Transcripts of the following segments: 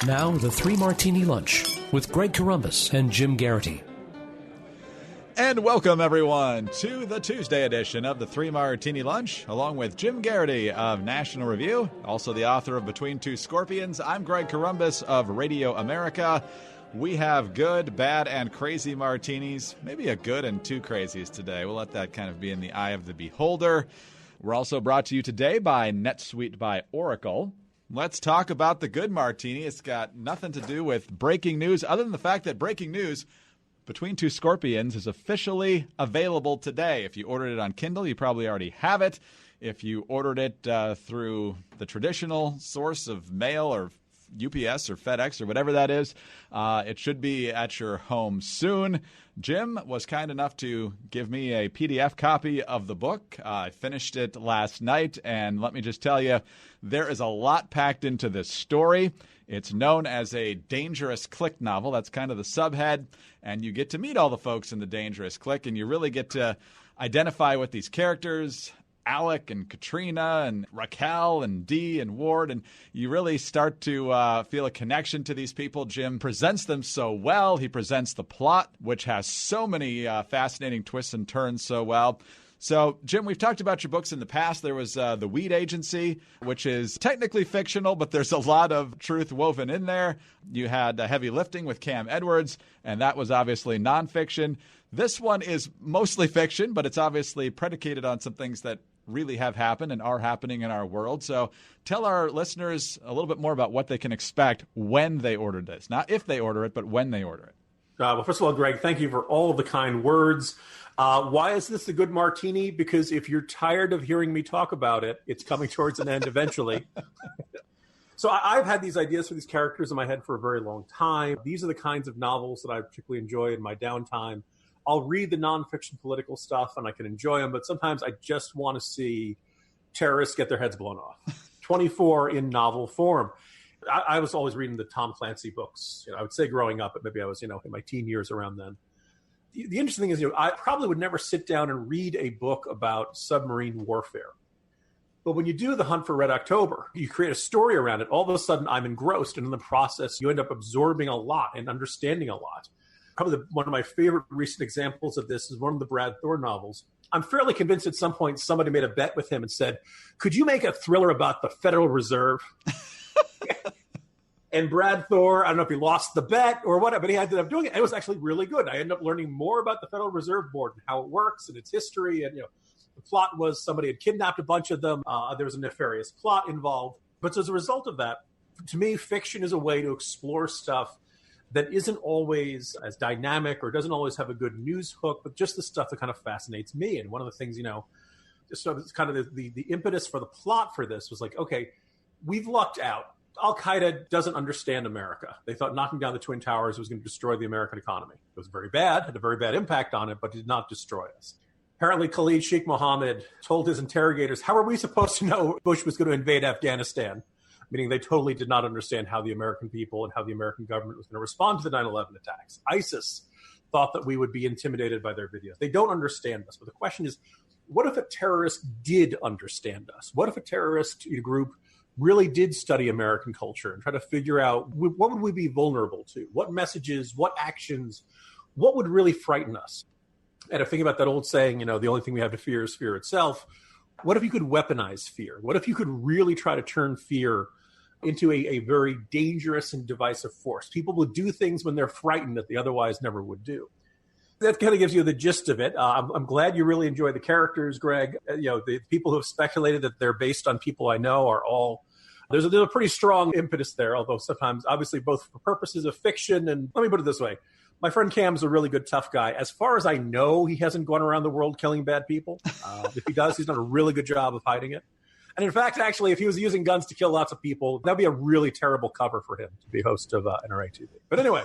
Now, the Three Martini Lunch with Greg Corombos and Jim Geraghty. And welcome, everyone, to the Tuesday edition of the Three Martini Lunch, along with Jim Geraghty of National Review, also the author of Between Two Scorpions. I'm Greg Corombos of Radio America. We have good, bad, and crazy martinis, maybe a good and two crazies today. We'll let that kind of be in the eye of the beholder. We're also brought to you today by NetSuite by Oracle. Let's talk about the good martini. It's got nothing to do with breaking news, other than the fact that breaking news, Between Two Scorpions, is officially available today. If you ordered it on Kindle, you probably already have it. If you ordered it through the traditional source of mail or UPS or FedEx or whatever that is, it should be at your home soon. Jim was kind enough to give me a PDF copy of the book. I finished it last night, and let me just tell you, there is a lot packed into this story. It's known as a dangerous clique novel. That's kind of the subhead, and you get to meet all the folks in the dangerous clique, and you really get to identify with these characters, Alec and Katrina and Raquel and Dee and Ward, and you really start to feel a connection to these people. Jim presents them so well. He presents the plot, which has so many fascinating twists and turns so well. So, Jim, we've talked about your books in the past. There was The Weed Agency, which is technically fictional, but there's a lot of truth woven in there. You had Heavy Lifting with Cam Edwards, and that was obviously nonfiction. This one is mostly fiction, but it's obviously predicated on some things that really have happened and are happening in our world. So tell our listeners a little bit more about what they can expect when they order this. Not if they order it, but when they order it. Well, first of all, Greg, thank you for all of the kind words. Why is this a good martini? Because if you're tired of hearing me talk about it, it's coming towards an end eventually. So I've had these ideas for these characters in my head for a very long time. These are the kinds of novels that I particularly enjoy in my downtime. I'll read the nonfiction political stuff and I can enjoy them, but sometimes I just want to see terrorists get their heads blown off. 24 in novel form. I was always reading the Tom Clancy books. I would say growing up, but maybe I was, in my teen years around then. The interesting thing is, I probably would never sit down and read a book about submarine warfare. But when you do The Hunt for Red October, you create a story around it. All of a sudden, I'm engrossed. And in the process, you end up absorbing a lot and understanding a lot. Probably one of my favorite recent examples of this is one of the Brad Thor novels. I'm fairly convinced at some point somebody made a bet with him and said, could you make a thriller about the Federal Reserve? And Brad Thor, I don't know if he lost the bet or whatever, but he ended up doing it. And it was actually really good. I ended up learning more about the Federal Reserve Board and how it works and its history. And, the plot was somebody had kidnapped a bunch of them. There was a nefarious plot involved. But as a result of that, to me, fiction is a way to explore stuff that isn't always as dynamic or doesn't always have a good news hook, but just the stuff that kind of fascinates me. And one of the things, just it's kind of the impetus for the plot for this was like, okay, we've lucked out. Al-Qaeda doesn't understand America. They thought knocking down the Twin Towers was going to destroy the American economy. It was very bad, had a very bad impact on it, but did not destroy us. Apparently, Khalid Sheikh Mohammed told his interrogators, how are we supposed to know Bush was going to invade Afghanistan? Meaning they totally did not understand how the American people and how the American government was going to respond to the 9/11 attacks. ISIS thought that we would be intimidated by their videos. They don't understand us. But the question is, what if a terrorist did understand us? What if a terrorist group really did study American culture and try to figure out what would we be vulnerable to? What messages, what actions, what would really frighten us? And I think about that old saying, the only thing we have to fear is fear itself. What if you could weaponize fear? What if you could really try to turn fear into a very dangerous and divisive force? People would do things when they're frightened that they otherwise never would do. That kind of gives you the gist of it. I'm glad you really enjoy the characters, Greg. The people who have speculated that they're based on people I know are all... There's a pretty strong impetus there, although sometimes, obviously, both for purposes of fiction and... Let me put it this way. My friend Cam's a really good, tough guy. As far as I know, he hasn't gone around the world killing bad people. If he does, he's done a really good job of hiding it. And in fact, actually, if he was using guns to kill lots of people, that'd be a really terrible cover for him to be host of NRA TV. But anyway,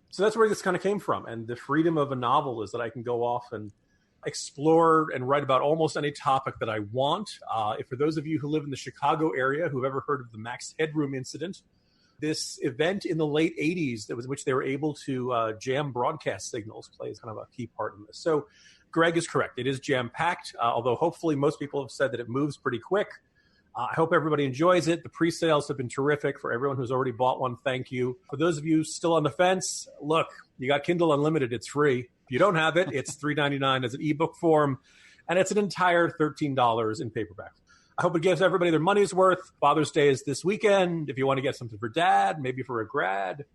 so that's where this kind of came from. And the freedom of a novel is that I can go off and explore and write about almost any topic that I want. If for those of you who live in the Chicago area who've ever heard of the Max Headroom incident, this event in the late 80s, which they were able to jam broadcast signals, plays kind of a key part in this. So Greg is correct. It is jam-packed, although hopefully most people have said that it moves pretty quick. I hope everybody enjoys it. The pre-sales have been terrific. For everyone who's already bought one, thank you. For those of you still on the fence, look, you got Kindle Unlimited. It's free. If you don't have it, it's $3.99 as an ebook form, and it's an entire $13 in paperback. I hope it gives everybody their money's worth. Father's Day is this weekend. If you want to get something for dad, maybe for a grad,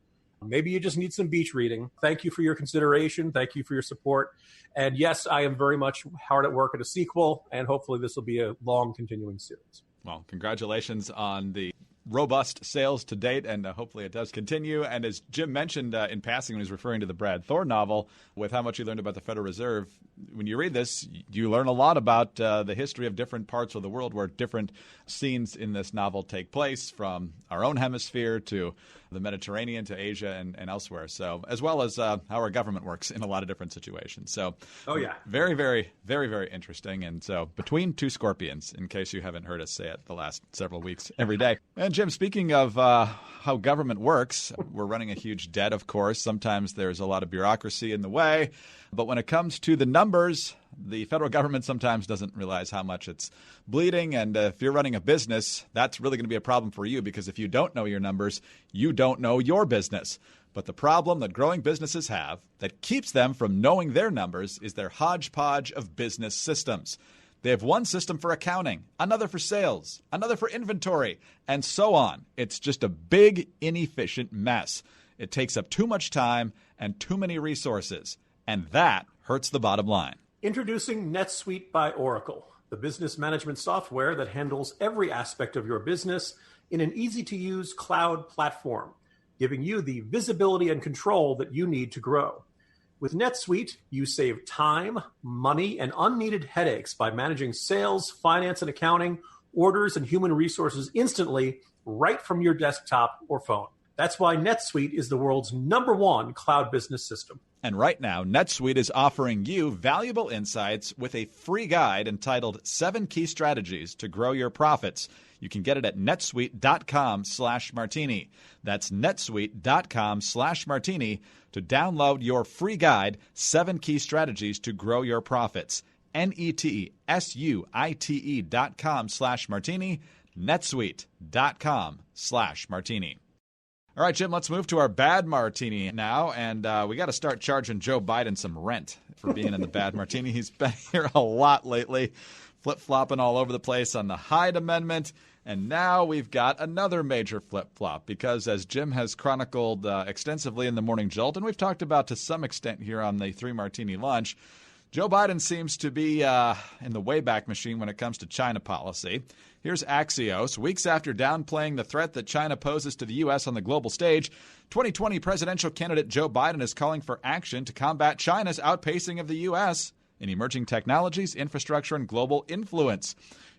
maybe you just need some beach reading. Thank you for your consideration. Thank you for your support. And yes, I am very much hard at work at a sequel, and hopefully this will be a long continuing series. Well, congratulations on the robust sales to date, and hopefully it does continue. And as Jim mentioned in passing when he was referring to the Brad Thor novel, with how much you learned about the Federal Reserve, when you read this, you learn a lot about the history of different parts of the world where different scenes in this novel take place, from our own hemisphere to the Mediterranean to Asia and elsewhere. So, as well as how our government works in a lot of different situations. So, very, very, very, very interesting. And so, between two scorpions, in case you haven't heard us say it the last several weeks, every day. And Jim, speaking of how government works, we're running a huge debt, of course. Sometimes there's a lot of bureaucracy in the way. But when it comes to the numbers, the federal government sometimes doesn't realize how much it's bleeding. And if you're running a business, that's really going to be a problem for you, because if you don't know your numbers, you don't know your business. But the problem that growing businesses have that keeps them from knowing their numbers is their hodgepodge of business systems. They have one system for accounting, another for sales, another for inventory, and so on. It's just a big, inefficient mess. It takes up too much time and too many resources, and that hurts the bottom line. Introducing NetSuite by Oracle, the business management software that handles every aspect of your business in an easy-to-use cloud platform, giving you the visibility and control that you need to grow. With NetSuite, you save time, money, and unneeded headaches by managing sales, finance and accounting, orders, and human resources instantly right from your desktop or phone. That's why NetSuite is the world's #1 cloud business system. And right now, NetSuite is offering you valuable insights with a free guide entitled 7 Key Strategies to Grow Your Profits. You can get it at netsuite.com/martini. That's netsuite.com/martini to download your free guide, 7 Key Strategies to Grow Your Profits. netsuite.com/martini, netsuite.com/martini. All right, Jim, let's move to our bad martini now. And we got to start charging Joe Biden some rent for being in the bad martini. He's been here a lot lately, flip-flopping all over the place on the Hyde Amendment. And now we've got another major flip-flop because, as Jim has chronicled extensively in the Morning Jolt, and we've talked about to some extent here on the 3 Martini Lunch, Joe Biden seems to be in the Wayback Machine when it comes to China policy. Here's Axios. Weeks after downplaying the threat that China poses to the U.S. on the global stage, 2020 presidential candidate Joe Biden is calling for action to combat China's outpacing of the U.S. in emerging technologies, infrastructure, and global influence.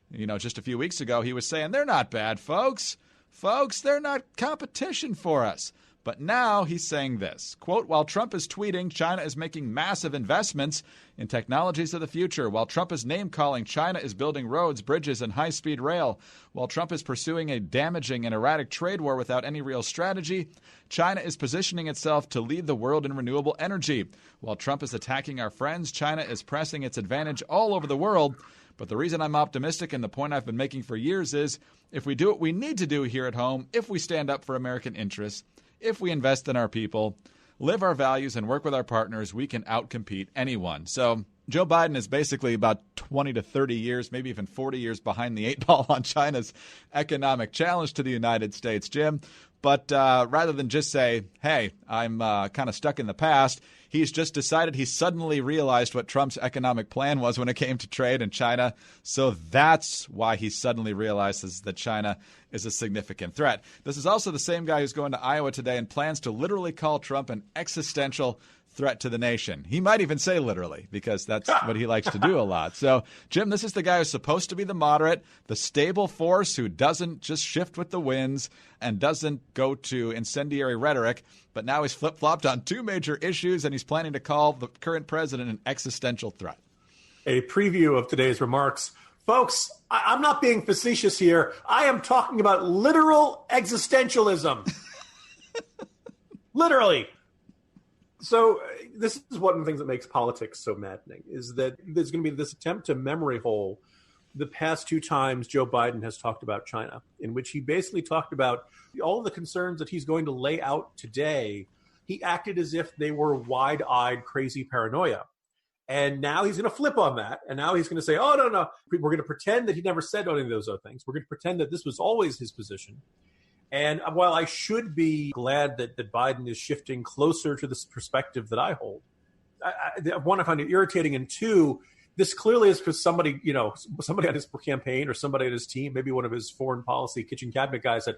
You know, just a few weeks ago, he was saying, they're not bad, folks. Folks, they're not competition for us. But now he's saying this, quote, while Trump is tweeting, China is making massive investments in technologies of the future. While Trump is name-calling, China is building roads, bridges, and high-speed rail. While Trump is pursuing a damaging and erratic trade war without any real strategy, China is positioning itself to lead the world in renewable energy. While Trump is attacking our friends, China is pressing its advantage all over the world. But the reason I'm optimistic, and the point I've been making for years, is if we do what we need to do here at home, if we stand up for American interests, if we invest in our people, live our values, and work with our partners, we can outcompete anyone. So Joe Biden is basically about 20 to 30 years, maybe even 40 years behind the 8 ball on China's economic challenge to the United States, Jim. But rather than just say, hey, I'm kind of stuck in the past, he's just decided he suddenly realized what Trump's economic plan was when it came to trade and China. So that's why he suddenly realizes that China is a significant threat. This is also the same guy who's going to Iowa today and plans to literally call Trump an existential threat to the nation. He might even say literally, because that's what he likes to do a lot. So, Jim, this is the guy who's supposed to be the moderate, the stable force who doesn't just shift with the winds and doesn't go to incendiary rhetoric. But now he's flip-flopped on 2 major issues, and he's planning to call the current president an existential threat. A preview of today's remarks. Folks, I'm not being facetious here. I am talking about literal existentialism. Literally. So this is one of the things that makes politics so maddening, is that there's going to be this attempt to memory hole the past two times Joe Biden has talked about China, in which he basically talked about all of the concerns that he's going to lay out today. He acted as if they were wide-eyed, crazy paranoia. And now he's going to flip on that. And now he's going to say, oh, no. We're going to pretend that he never said any of those other things. We're going to pretend that this was always his position. And while I should be glad that Biden is shifting closer to this perspective that I hold, one, I find it irritating. And two, this clearly is because somebody on his campaign or somebody on his team, maybe one of his foreign policy kitchen cabinet guys said,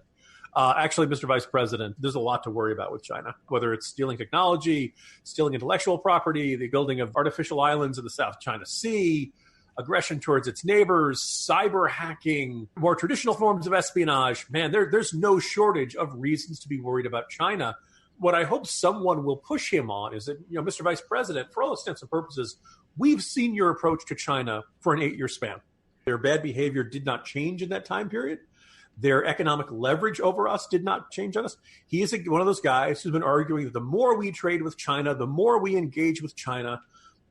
actually, Mr. Vice President, there's a lot to worry about with China, whether it's stealing technology, stealing intellectual property, the building of artificial islands in the South China Sea, aggression towards its neighbors, cyber hacking, more traditional forms of espionage. Man, there's no shortage of reasons to be worried about China. What I hope someone will push him on is that, Mr. Vice President, for all intents and purposes, we've seen your approach to China for an 8-year span. Their bad behavior did not change in that time period. Their economic leverage over us did not change on us. He is one of those guys who's been arguing that the more we trade with China, the more we engage with China,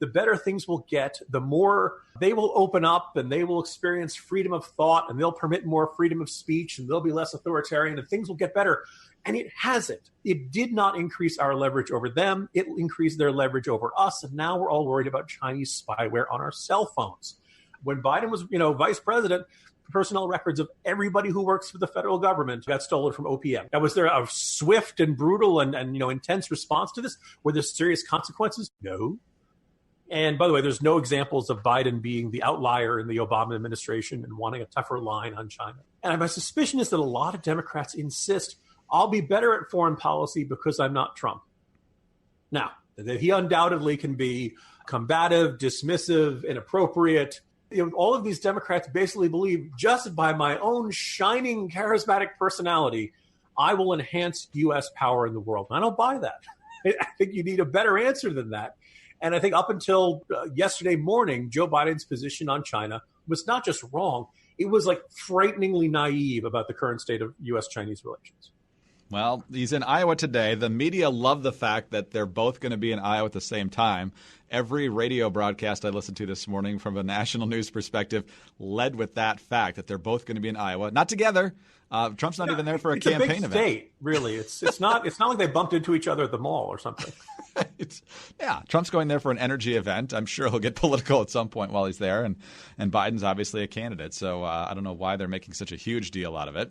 the better things will get, the more they will open up and they will experience freedom of thought and they'll permit more freedom of speech and they'll be less authoritarian and things will get better. And it hasn't. It did not increase our leverage over them. It increased their leverage over us. And now we're all worried about Chinese spyware on our cell phones. When Biden was, vice president, personnel records of everybody who works for the federal government got stolen from OPM. Now, was there a swift and brutal and intense response to this? Were there serious consequences? No. And by the way, there's no examples of Biden being the outlier in the Obama administration and wanting a tougher line on China. And my suspicion is that a lot of Democrats insist, I'll be better at foreign policy because I'm not Trump. Now, he undoubtedly can be combative, dismissive, inappropriate. All of these Democrats basically believe just by my own shining, charismatic personality, I will enhance U.S. power in the world. And I don't buy that. I think you need a better answer than that. And I think up until yesterday morning, Joe Biden's position on China was not just wrong. It was like frighteningly naive about the current state of U.S.-Chinese relations. Well, he's in Iowa today. The media love the fact that they're both going to be in Iowa at the same time. Every radio broadcast I listened to this morning from a national news perspective led with that fact that they're both going to be in Iowa. Not together. Trump's not even there for a campaign event. It's a big state, really. It's not like they bumped into each other at the mall or something. Trump's going there for an energy event. I'm sure he'll get political at some point while he's there. And Biden's obviously a candidate. So I don't know why they're making such a huge deal out of it.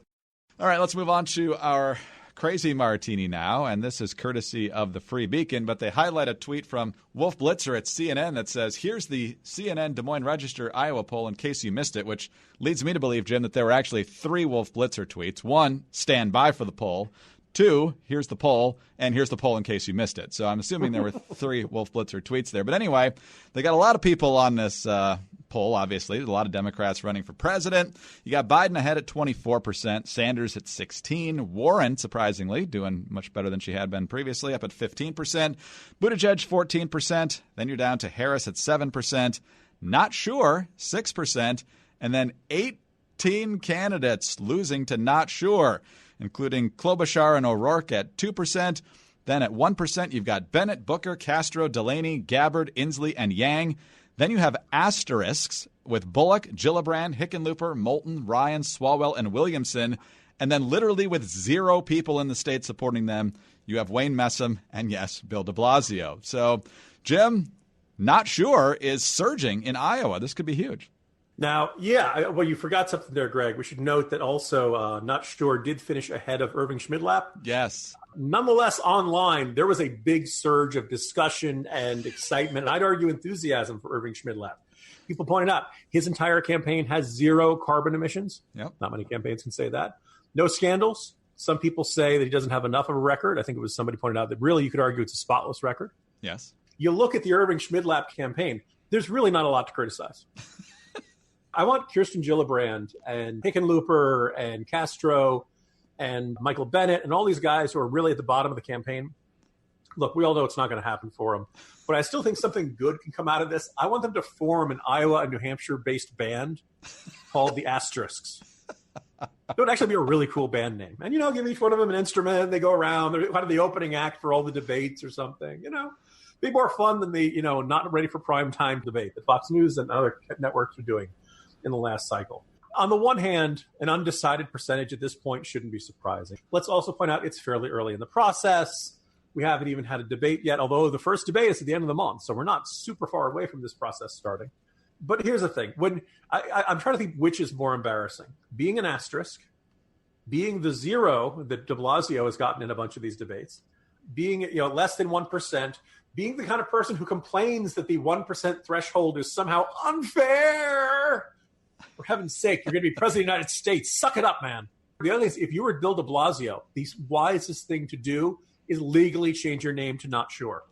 All right, let's move on to our Crazy Martini now, and this is courtesy of the Free Beacon, but they highlight a tweet from Wolf Blitzer at CNN that says, here's the CNN Des Moines Register Iowa poll in case you missed it, which leads me to believe, Jim, that there were actually 3 Wolf Blitzer tweets. 1, stand by for the poll. 2, here's the poll, and here's the poll in case you missed it. So I'm assuming there were 3 Wolf Blitzer tweets there. But anyway, they got a lot of people on this poll, obviously. There's a lot of Democrats running for president. You got Biden ahead at 24%, Sanders at 16%, Warren, surprisingly, doing much better than she had been previously, up at 15%, Buttigieg 14%, then you're down to Harris at 7%, Not Sure 6%, and then 18 candidates losing to Not Sure, including Klobuchar and O'Rourke at 2%. Then at 1%, you've got Bennett, Booker, Castro, Delaney, Gabbard, Inslee, and Yang. Then you have asterisks with Bullock, Gillibrand, Hickenlooper, Moulton, Ryan, Swalwell, and Williamson. And then literally with 0 people in the state supporting them, you have Wayne Messam and, yes, Bill de Blasio. So, Jim, Not Sure is surging in Iowa. This could be huge. Now, well, you forgot something there, Greg. We should note that also Not Sure did finish ahead of Irving Schmidlap. Yes. Nonetheless, online, there was a big surge of discussion and excitement, and I'd argue enthusiasm for Irving Schmidlap. People pointed out his entire campaign has 0 carbon emissions. Yep. Not many campaigns can say that. No scandals. Some people say that he doesn't have enough of a record. I think it was somebody pointed out that really you could argue it's a spotless record. Yes. You look at the Irving Schmidlap campaign, there's really not a lot to criticize. I want Kirsten Gillibrand and Hickenlooper and Castro and Michael Bennett and all these guys who are really at the bottom of the campaign. Look, we all know it's not going to happen for them, but I still think something good can come out of this. I want them to form an Iowa and New Hampshire-based band called the Asterisks. It would actually be a really cool band name. And, give each one of them an instrument. They go around. They're kind of the opening act for all the debates or something, Be more fun than the, not ready for prime time debate that Fox News and other networks are doing. in the last cycle. On the one hand, an undecided percentage at this point shouldn't be surprising. Let's also point out it's fairly early in the process. We haven't even had a debate yet, although the first debate is at the end of the month, so we're not super far away from this process starting. But here's the thing. When I'm trying to think which is more embarrassing, being an asterisk, being the zero that de Blasio has gotten in a bunch of these debates, being less than 1%, being the kind of person who complains that the 1% threshold is somehow unfair. For heaven's sake, you're going to be president of the United States. Suck it up, man. The other thing is, if you were Bill de Blasio, the wisest thing to do is legally change your name to Not Sure.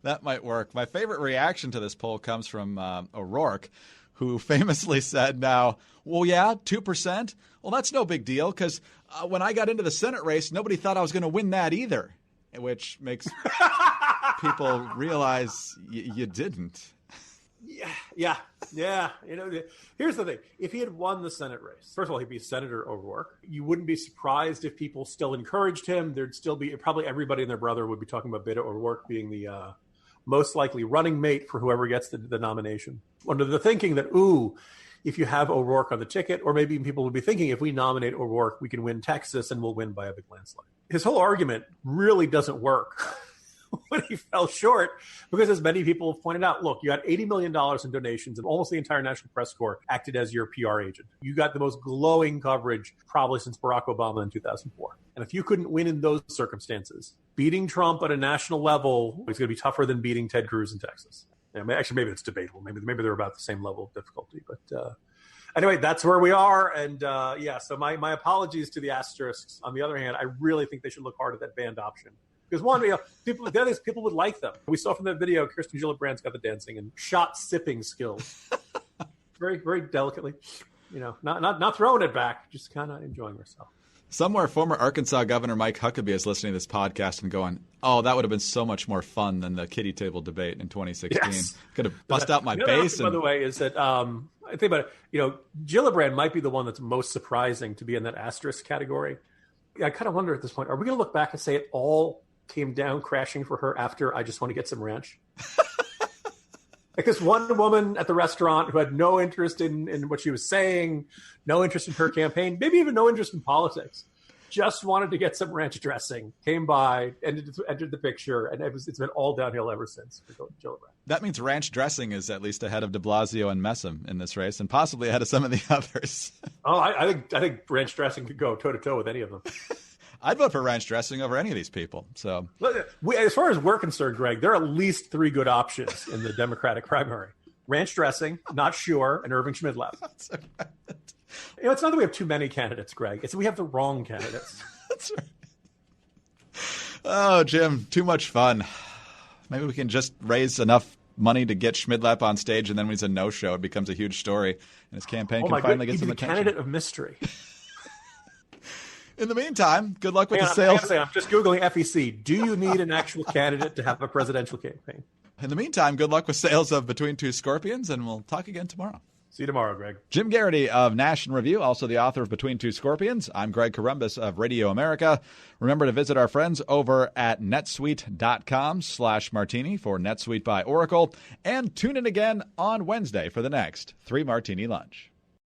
That might work. My favorite reaction to this poll comes from O'Rourke, who famously said, now, well, yeah, 2%? Well, that's no big deal, because when I got into the Senate race, nobody thought I was going to win that either, which makes people realize you didn't. Yeah. Here's the thing. If he had won the Senate race, first of all, he'd be Senator O'Rourke. You wouldn't be surprised if people still encouraged him. There'd still be probably everybody and their brother would be talking about Beto O'Rourke being the most likely running mate for whoever gets the nomination. Under the thinking that, if you have O'Rourke on the ticket, or maybe even people would be thinking, if we nominate O'Rourke, we can win Texas and we'll win by a big landslide. His whole argument really doesn't work when he fell short, because as many people have pointed out, look, you got $80 million in donations and almost the entire National Press Corps acted as your PR agent. You got the most glowing coverage probably since Barack Obama in 2004. And if you couldn't win in those circumstances, beating Trump at a national level is going to be tougher than beating Ted Cruz in Texas. Actually, maybe it's debatable. Maybe they're about the same level of difficulty. But anyway, that's where we are. And so my apologies to the asterisks. On the other hand, I really think they should look hard at that banned option. Because one, people would like them. We saw from that video, Kirsten Gillibrand's got the dancing and shot sipping skills. Very, very delicately, not throwing it back, just kind of enjoying herself. Somewhere, former Arkansas Governor Mike Huckabee is listening to this podcast and going, "Oh, that would have been so much more fun than the kiddie table debate in 2016. Yes. Could have bust out my bass." By the way, is that I think about it. Gillibrand might be the one that's most surprising to be in that asterisk category. I kind of wonder at this point, are we going to look back and say it all came down crashing for her after I Just Want to Get Some Ranch? Like this one woman at the restaurant who had no interest in what she was saying, no interest in her campaign, maybe even no interest in politics, just wanted to get some ranch dressing, came by, entered the picture, and it's been all downhill ever since for Gillibrand. That means ranch dressing is at least ahead of de Blasio and Messam in this race, and possibly ahead of some of the others. Oh, I think ranch dressing could go toe-to-toe with any of them. I'd vote for ranch dressing over any of these people. So, as far as we're concerned, Greg, there are at least three good options in the Democratic primary: ranch dressing, Not Sure, and Irving Schmidlap. That's right. It's not that we have too many candidates, Greg. It's that we have the wrong candidates. That's right. Oh, Jim, too much fun. Maybe we can just raise enough money to get Schmidlap on stage, and then when he's a no-show, it becomes a huge story, and his campaign can finally get some attention. Candidate of mystery. In the meantime, good luck with the sales. I'm just Googling FEC. Do you need an actual candidate to have a presidential campaign? In the meantime, good luck with sales of Between Two Scorpions, and we'll talk again tomorrow. See you tomorrow, Greg. Jim Geraghty of National Review, also the author of Between Two Scorpions. I'm Greg Corombos of Radio America. Remember to visit our friends over at netsuite.com/martini for NetSuite by Oracle. And tune in again on Wednesday for the next 3 Martini Lunch.